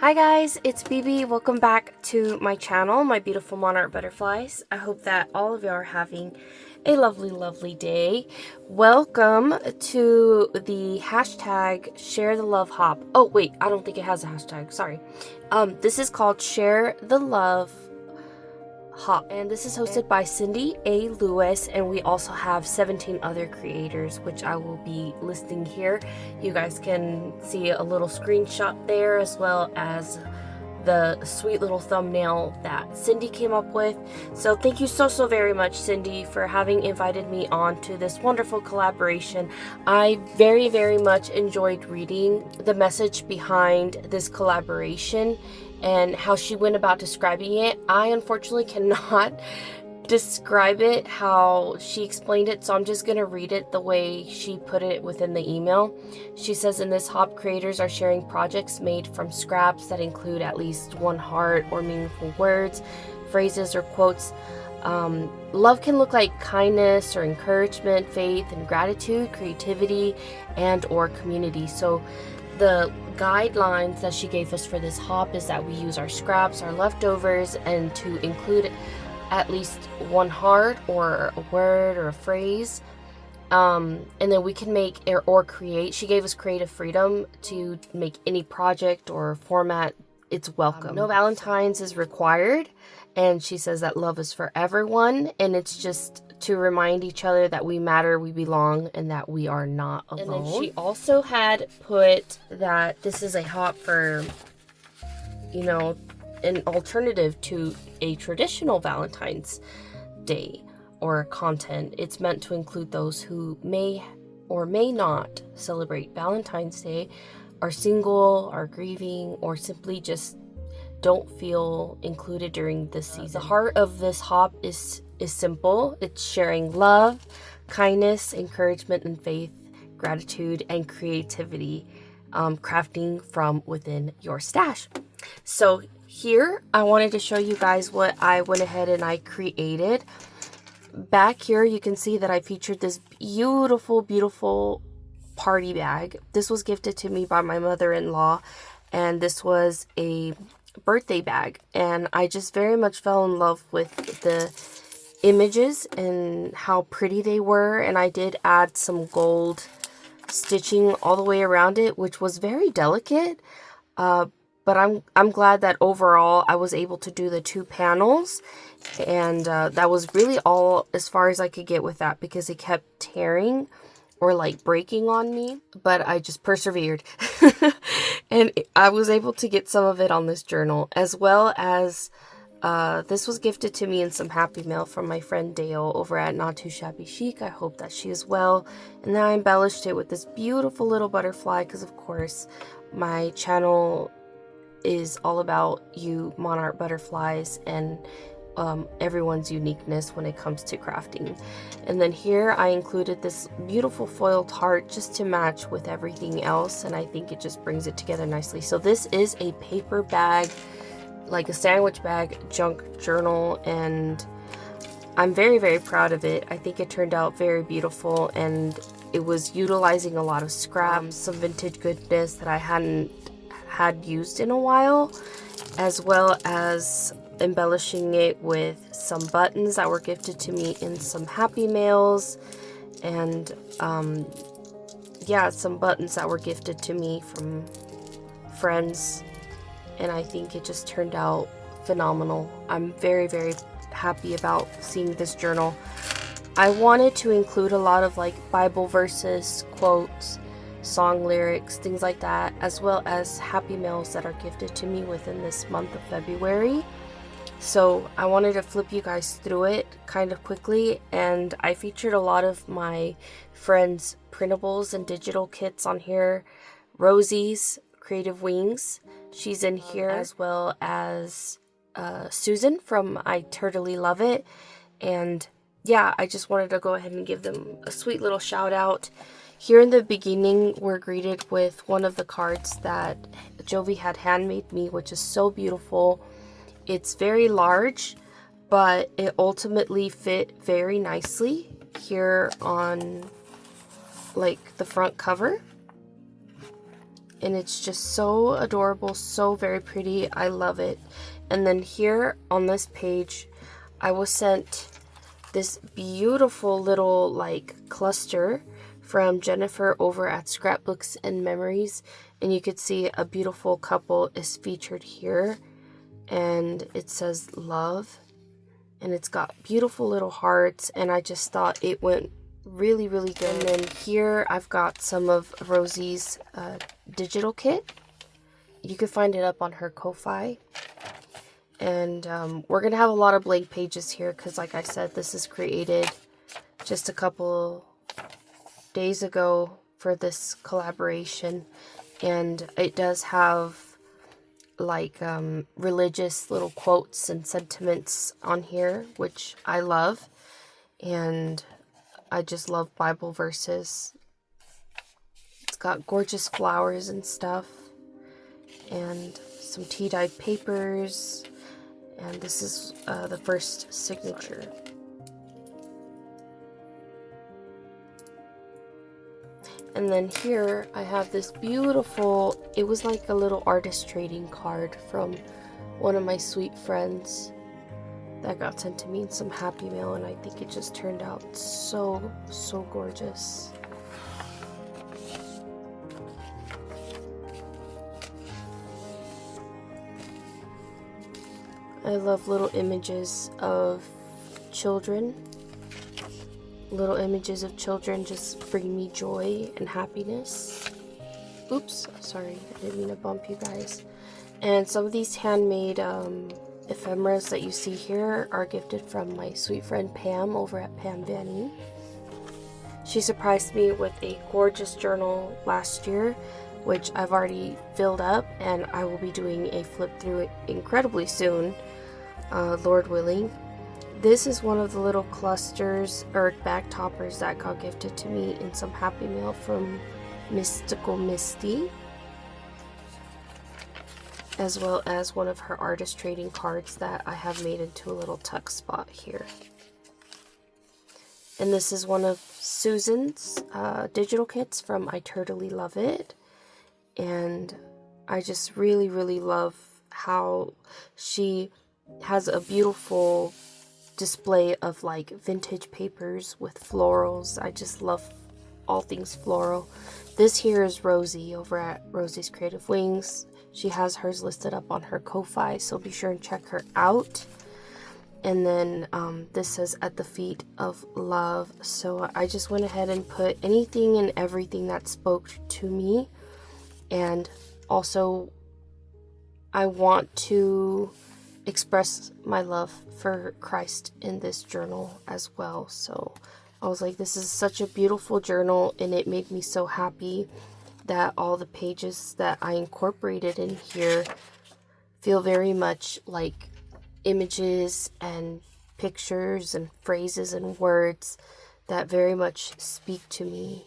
Hi guys, it's BB. Welcome back to my channel, my beautiful monarch butterflies. I hope that all of you are having a lovely, lovely day. Welcome to the hashtag Share the Love Hop. Oh wait, I don't think it has a hashtag, sorry. This is called Share the Love Hop, and this is hosted by Cindy A. Lewis, and we also have 17 other creators, which I will be listing here. You guys can see a little screenshot there, as well as the sweet little thumbnail that Cindy came up with. So thank you so very much, Cindy, for having invited me on to this wonderful collaboration. I very much enjoyed reading the message behind this collaboration and how she went about describing it. I unfortunately cannot describe it how she explained it, so I'm just gonna read it the way she put it within the email. She says, in this hop, creators are sharing projects made from scraps that include at least one heart or meaningful words, phrases, or quotes. Love can look like kindness or encouragement, faith and gratitude, creativity, and or community. So the guidelines that she gave us for this hop is that we use our scraps, our leftovers, and to include at least one heart or a word or a phrase. And then we can make or create. She gave us creative freedom to make any project or format. It's welcome. No Valentines is required. And she says that love is for everyone. And it's just to remind each other that we matter, we belong, and that we are not alone. And then she also had put that this is a hop for, you know, an alternative to a traditional Valentine's Day or content. It's meant to include those who may or may not celebrate Valentine's Day, are single, are grieving, or simply just don't feel included during this season. The heart of this hop is simple. It's sharing love, kindness, encouragement, and faith, gratitude, and creativity, crafting from within your stash. So here, I wanted to show you guys what I went ahead and I created. Back here, you can see that I featured this beautiful party bag. This was gifted to me by my mother-in-law, and this was a birthday bag, and I just very much fell in love with the images and how pretty they were. And I did add some gold stitching all the way around it, which was very delicate, but I'm glad that overall I was able to do the 2 panels, and that was really all as far as I could get with that, because it kept tearing or like breaking on me, but I just persevered. And I was able to get some of it on this journal, as well as this was gifted to me in some happy mail from my friend Dale over at Not Too Shabby Chic. I hope that she is well. And then I embellished it with this beautiful little butterfly, because of course my channel is all about you monarch butterflies and everyone's uniqueness when it comes to crafting. And then here I included this beautiful foiled heart just to match with everything else, and I think it just brings it together nicely. So this is a paper bag, like a sandwich bag junk journal, and I'm very proud of it. I think it turned out very beautiful, and it was utilizing a lot of scraps, some vintage goodness that I hadn't had used in a while, as well as embellishing it with some buttons that were gifted to me in some happy mails, and yeah, some buttons that were gifted to me from friends. And I think it just turned out phenomenal. I'm very happy about seeing this journal. I wanted to include a lot of like Bible verses, quotes, song lyrics, things like that, as well as happy mails that are gifted to me within this month of February. So I wanted to flip you guys through it kind of quickly, and I featured a lot of my friends' printables and digital kits on here. Rosie's Creative Wings, she's in here, as well as Susan from I Totally Love It, and yeah, I just wanted to go ahead and give them a sweet little shout out. Here in the beginning, we're greeted with one of the cards that Jovi had handmade me, which is so beautiful. It's very large, but it ultimately fit very nicely here on like the front cover. And it's just so adorable, so very pretty. I love it. And then here on this page, I was sent this beautiful little like cluster from Jennifer over at Scrapbooks and Memories, and you could see a beautiful couple is featured here, and it says love, and it's got beautiful little hearts, and I just thought it went really really good. And then here I've got some of Rosie's digital kit. You can find it up on her Ko-Fi. And we're going to have a lot of blank pages here because, like I said, this is created just a couple days ago for this collaboration. And it does have, like, religious little quotes and sentiments on here, which I love. And I just love Bible verses. It's got gorgeous flowers and stuff. And some tea-dyed papers. And this is the first signature. And then here I have this beautiful, it was like a little artist trading card from one of my sweet friends that got sent to me in some Happy Mail, and I think it just turned out so gorgeous. I love little images of children. Little images of children just bring me joy and happiness. Oops, sorry, I didn't mean to bump you guys. And some of these handmade ephemeras that you see here are gifted from my sweet friend Pam over at Pam Vanny. She surprised me with a gorgeous journal last year, which I've already filled up, and I will be doing a flip through it incredibly soon, Lord willing. This is one of the little clusters or bag toppers that got gifted to me in some Happy Mail from Mystical Misty, as well as one of her artist trading cards that I have made into a little tuck spot here. And this is one of Susan's digital kits from I Totally Love It. And I just really love how she has a beautiful display of like vintage papers with florals. I just love all things floral. This here is Rosie over at Rosie's Creative Wings. She has hers listed up on her Ko-Fi, so be sure and check her out. And then this says At the Feet of Love. So I just went ahead and put anything and everything that spoke to me. And also I want to express my love for Christ in this journal as well. So I was like, this is such a beautiful journal, and it made me so happy that all the pages that I incorporated in here feel very much like images and pictures and phrases and words that very much speak to me.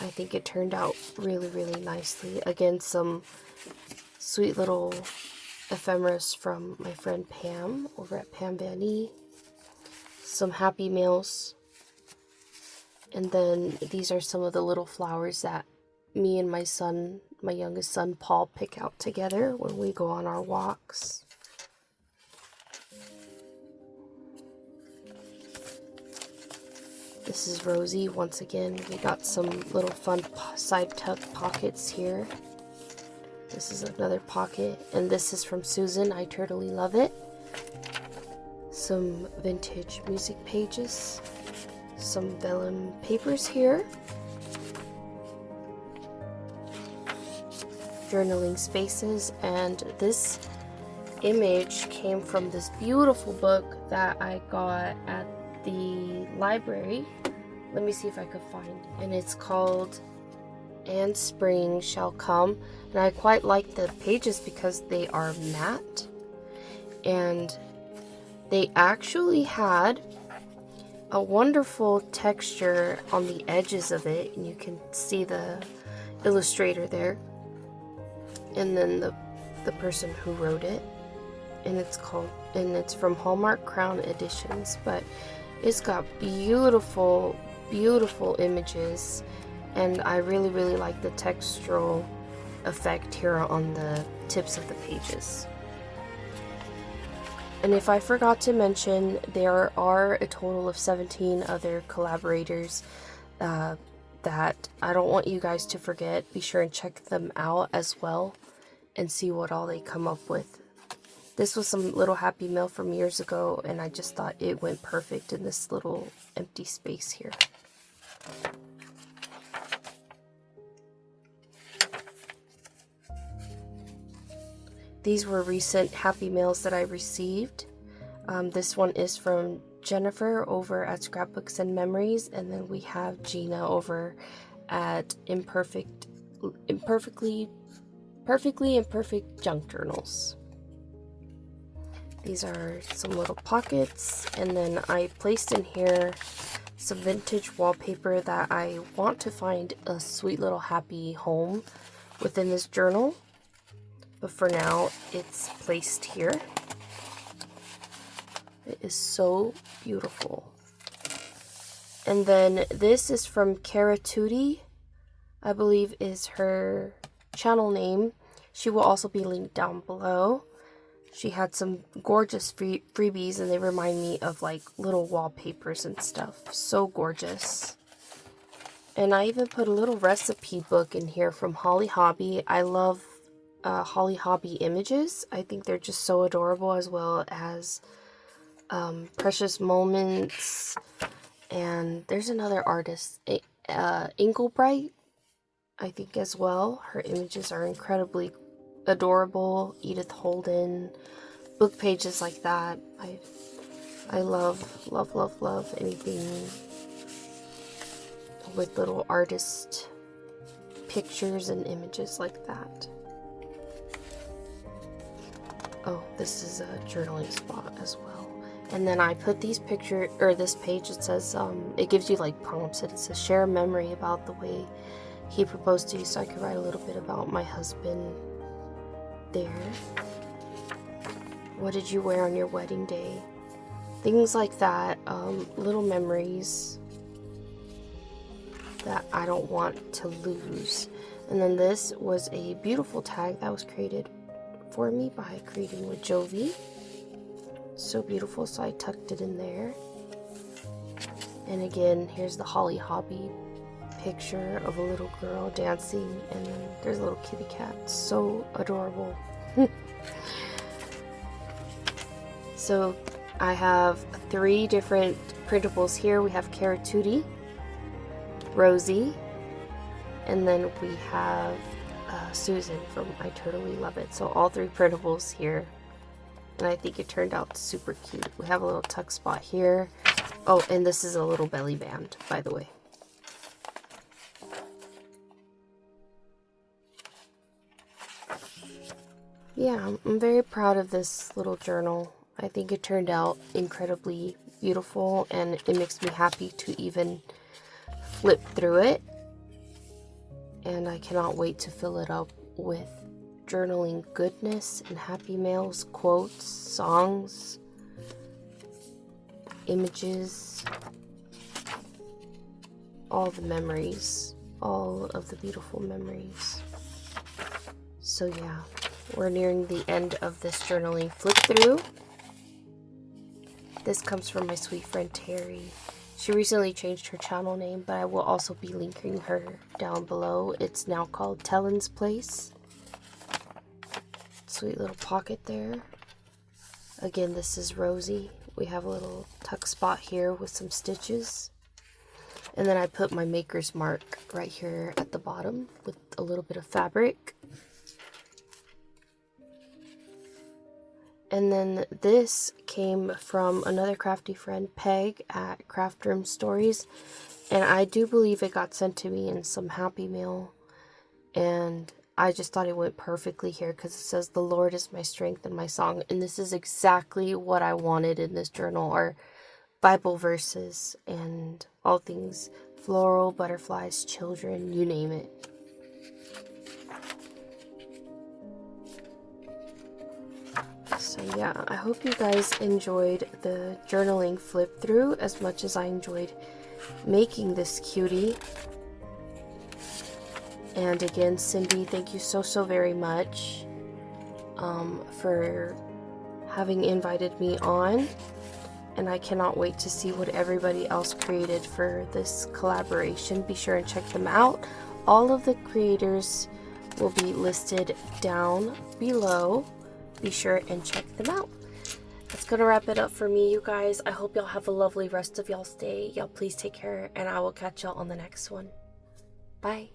I think it turned out really nicely. Again, some sweet little ephemeras from my friend Pam over at Pam Vanny. Some Happy Mails. And then these are some of the little flowers that me and my son, my youngest son Paul, pick out together when we go on our walks. This is Rosie. Once again, we got some little fun side tuck pockets here. This is another pocket, and this is from Susan. I Totally Love It. Some vintage music pages. Some vellum papers here. Journaling spaces, and this image came from this beautiful book that I got at the library. Let me see if I could find, and it's called And Spring Shall Come, and I quite like the pages because they are matte, and they actually had a wonderful texture on the edges of it, and you can see the illustrator there, and then the person who wrote it, and it's from Hallmark Crown Editions, but it's got beautiful images, and I really like the textural effect here on the tips of the pages. And if I forgot to mention, there are a total of 17 other collaborators that I don't want you guys to forget. Be sure and check them out as well and see what all they come up with. This was some little Happy Mail from years ago, and I just thought it went perfect in this little empty space here. These were recent Happy Mails that I received. This one is from Jennifer over at Scrapbooks and Memories, and then we have Gina over at Perfectly Imperfect Junk Journals. These are some little pockets, and then I placed in here some vintage wallpaper that I want to find a sweet little happy home within this journal. But for now, it's placed here. It is so beautiful. And then this is from Cara Tootie, I believe is her channel name. She will also be linked down below. She had some gorgeous freebies, and they remind me of like little wallpapers and stuff. So gorgeous. And I even put a little recipe book in here from Holly Hobby. I love Holly Hobby images. I think they're just so adorable, as well as Precious Moments. And there's another artist, Inklebright, I think as well. Her images are incredibly adorable. Edith Holden, book pages like that. I love anything with little artist pictures and images like that. Oh, this is a journaling spot as well. And then I put these pictures, or this page, it says, it gives you like prompts, and it says share a memory about the way he proposed to you, so I could write a little bit about my husband there. What did you wear on your wedding day? Things like that, little memories that I don't want to lose. And then this was a beautiful tag that was created for me by Creating with Jovi. So beautiful, so I tucked it in there. And again, here's the Holly Hobby picture of a little girl dancing, and then there's a little kitty cat. So adorable. So I have 3 different printables here. We have Cara Tootie, Rosie, and then we have Susan from I Totally Love It. So all 3 printables here, and I think it turned out super cute. We have a little tuck spot here. Oh, and this is a little belly band, by the way. Yeah, I'm very proud of this little journal. I think it turned out incredibly beautiful, and it makes me happy to even flip through it. And I cannot wait to fill it up with journaling goodness and happy mails, quotes, songs, images, all the memories, all of the beautiful memories. So yeah, we're nearing the end of this journaling flip through. This comes from my sweet friend Terry. She recently changed her channel name, but I will also be linking her down below. It's now called Tellen's Place. Sweet little pocket there. Again, this is Rosie. We have a little tuck spot here with some stitches. And then I put my maker's mark right here at the bottom with a little bit of fabric. And then this came from another crafty friend, Peg, at Craft Room Stories. And I do believe it got sent to me in some Happy Mail. And I just thought it went perfectly here because it says, "The Lord is my strength and my song." And this is exactly what I wanted in this journal, are Bible verses and all things floral, butterflies, children, you name it. So yeah, I hope you guys enjoyed the journaling flip through as much as I enjoyed making this cutie. And again, Cindy, thank you so very much for having invited me on. And I cannot wait to see what everybody else created for this collaboration. Be sure and check them out. All of the creators will be listed down below. Be sure and check them out. That's gonna wrap it up for me, you guys. I hope y'all have a lovely rest of y'all's day. Y'all please take care, and I will catch y'all on the next one. Bye.